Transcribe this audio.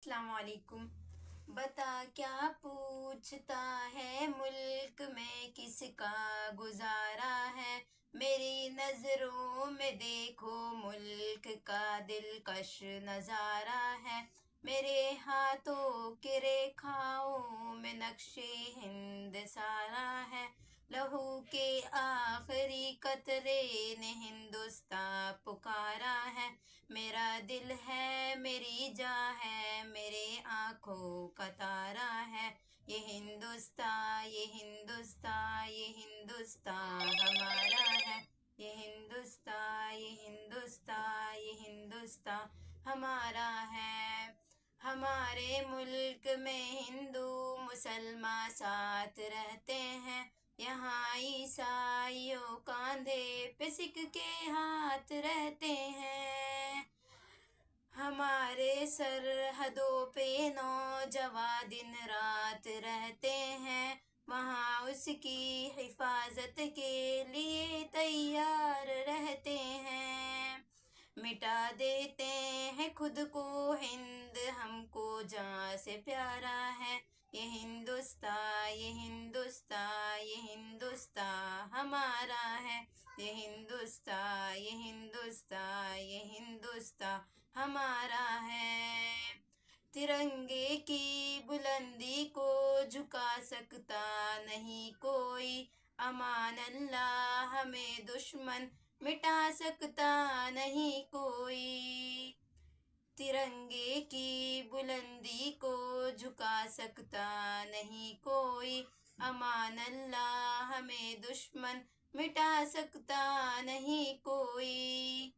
السلام علیکم۔ بتا کیا پوچھتا ہے ملک میں کس کا گزارا ہے، میری نظروں میں دیکھو ملک کا دلکش نظارہ ہے، میرے ہاتھوں کے ریکھاؤں میں نقش ہند سارا ہے، لہو کے آخری قطرے نے ہندوستان پکارا ہے، میرا دل ہے میری جاں ہے میرے آنکھوں کا تارا ہے، یہ ہندوستان یہ ہندوستان یہ ہندوستان ہمارا ہے، یہ ہندوستان یہ ہندوستان یہ ہندوستان ہمارا ہے، ہمارے ملک میں ہندو مسلمان ساتھ رہتے ہیں، یہاں عیسائیوں کاندھے پہ سکھ کے ہاتھ رہتے ہیں، ہمارے سرحدوں پہ نوجوان دن رات رہتے ہیں، وہاں اس کی حفاظت کے لیے تیار رہتے ہیں، مٹا دیتے ہیں خود کو ہند ہم کو جاں سے پیارا ہے، یہ ہندوستان یہ ہندوستان یہ ہندوستان ہمارا ہے، یہ ہندوستان یہ ہندوستان یہ ہندوستان ہمارا ہے، ترنگے کی بلندی کو جھکا سکتا نہیں کوئی، امان اللہ ہمیں دشمن مٹا سکتا نہیں کوئی، ترنگے کی بلندی کو جھکا سکتا نہیں کوئی، امان اللہ ہمیں دشمن مٹا سکتا نہیں کوئی۔